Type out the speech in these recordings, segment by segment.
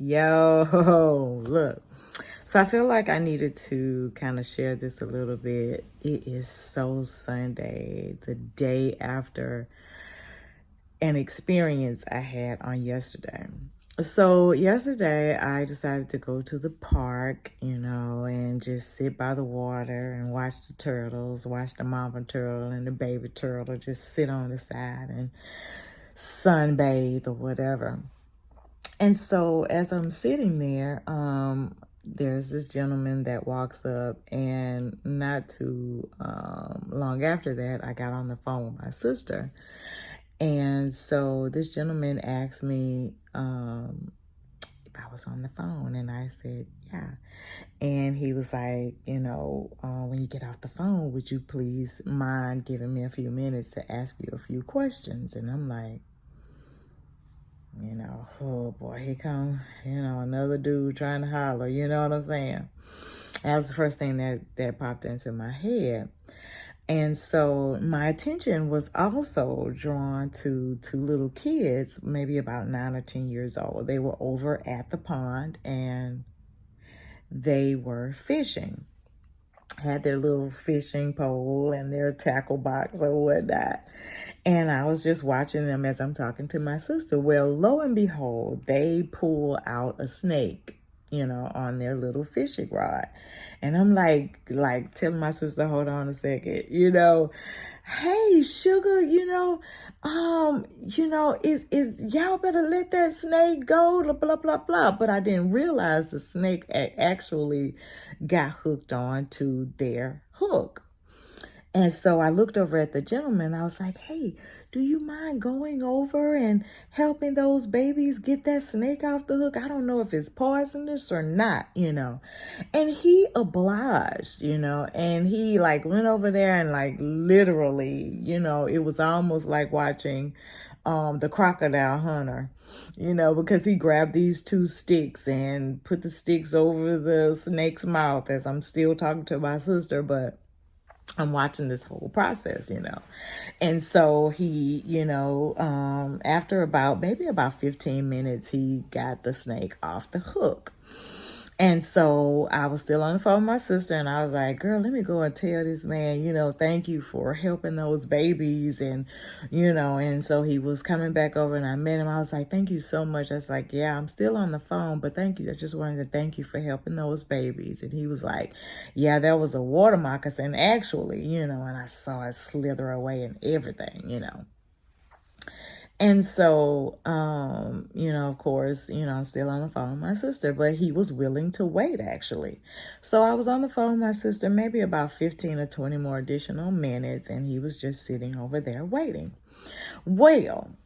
Yo, look. So I feel like I needed to kind of share this a little bit. It is so Sunday, the day after an experience I had on yesterday. So yesterday I decided to go to the park, and just sit by the water and watch the turtles, watch the mama turtle and the baby turtle just sit on the side and sunbathe or whatever. And so as I'm sitting there, there's this gentleman that walks up, and not too long after that, I got on the phone with my sister. And so this gentleman asked me if I was on the phone, and I said, yeah. And he was like, when you get off the phone, would you please mind giving me a few minutes to ask you a few questions? And I'm like, oh boy, here come, another dude trying to holler, you know what I'm saying? That was the first thing that popped into my head. And so my attention was also drawn to two little kids, maybe about 9 or 10 years old. They were over at the pond and they were fishing. Had their little fishing pole and their tackle box or whatnot. And I was just watching them as I'm talking to my sister. Well, lo and behold, they pull out a snake, on their little fishing rod. And I'm like telling my sister, hold on a second, hey, sugar, is y'all better let that snake go, blah, blah, blah. But I didn't realize the snake actually got hooked on to their hook. And so I looked over at the gentleman. I was like, hey, do you mind going over and helping those babies get that snake off the hook? I don't know if it's poisonous or not, And he obliged, and he went over there and literally, it was almost like watching the Crocodile Hunter, because he grabbed these two sticks and put the sticks over the snake's mouth as I'm still talking to my sister, but I'm watching this whole process, And so he, after maybe about 15 minutes, he got the snake off the hook. And so I was still on the phone with my sister, and I was like, girl, let me go and tell this man, thank you for helping those babies. And so he was coming back over, and I met him. I was like, thank you so much. I was like, yeah, I'm still on the phone, but thank you. I just wanted to thank you for helping those babies. And he was like, yeah, there was a water moccasin actually, and I saw it slither away and everything. And so, of course, I'm still on the phone with my sister, but he was willing to wait, actually. So I was on the phone with my sister maybe about 15 or 20 more additional minutes, and he was just sitting over there waiting. Well,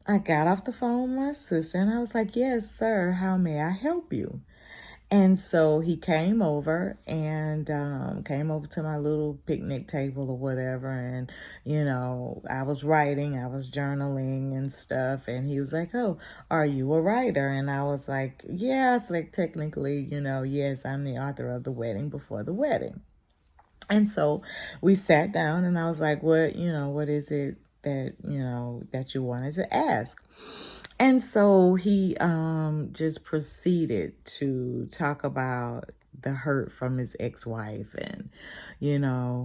I got off the phone with my sister, and I was like, yes, sir, how may I help you? And so he came over and came over to my little picnic table or whatever. And, I was writing, I was journaling and stuff. And he was like, oh, are you a writer? And I was like, yes, technically, yes, I'm the author of The Wedding Before the Wedding. And so we sat down and I was like, what is it that, that you wanted to ask? And so he just proceeded to talk about the hurt from his ex-wife and,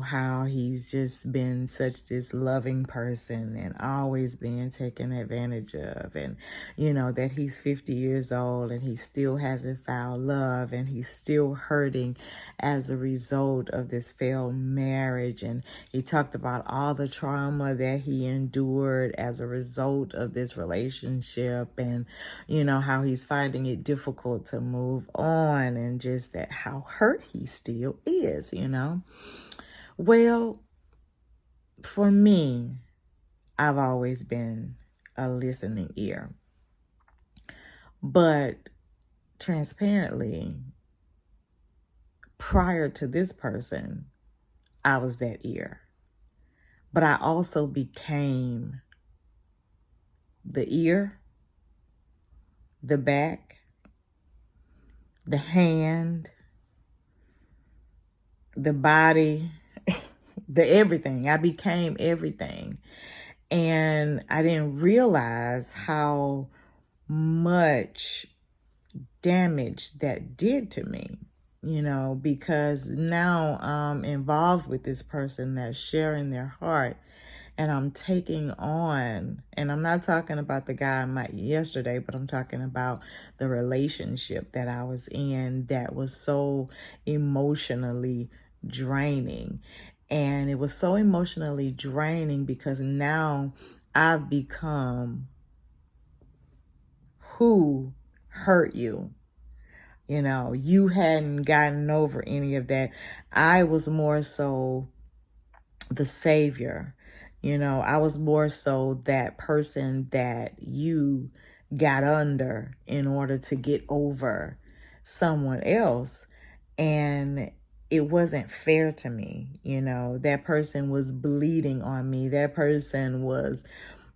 how he's just been such this loving person and always being taken advantage of. And, that he's 50 years old and he still hasn't found love and he's still hurting as a result of this failed marriage. And he talked about all the trauma that he endured as a result of this relationship and, how he's finding it difficult to move on and just that how hurt he still is, Well, for me, I've always been a listening ear. But transparently, prior to this person, I was that ear. But I also became the ear, the back, the hand, the body, the everything. I became everything. And I didn't realize how much damage that did to me, because now I'm involved with this person that's sharing their heart, and I'm taking on, and I'm not talking about the guy I met yesterday, but I'm talking about the relationship that I was in that was so emotionally draining. And it was so emotionally draining because now I've become who hurt you. You hadn't gotten over any of that. I was more so the savior. I was more so that person that you got under in order to get over someone else. And it wasn't fair to me. That person was bleeding on me. That person was,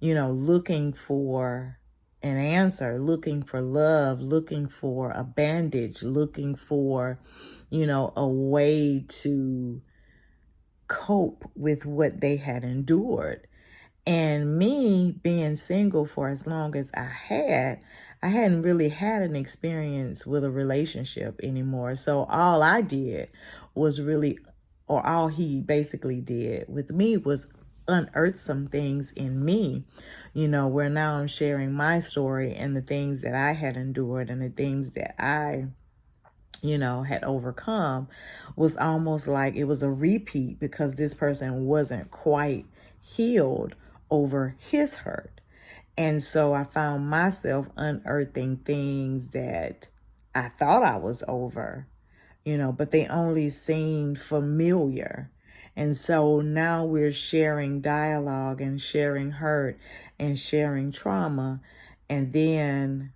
looking for an answer, looking for love, looking for a bandage, looking for, a way to cope with what they had endured. And me being single for as long as I hadn't really had an experience with a relationship anymore. So all I did was really, or all he basically did with me was unearth some things in me, where now I'm sharing my story and the things that I had endured and the things that I had overcome. Was almost like it was a repeat because this person wasn't quite healed over his hurt. And so I found myself unearthing things that I thought I was over, but they only seemed familiar. And so now we're sharing dialogue and sharing hurt and sharing trauma. And then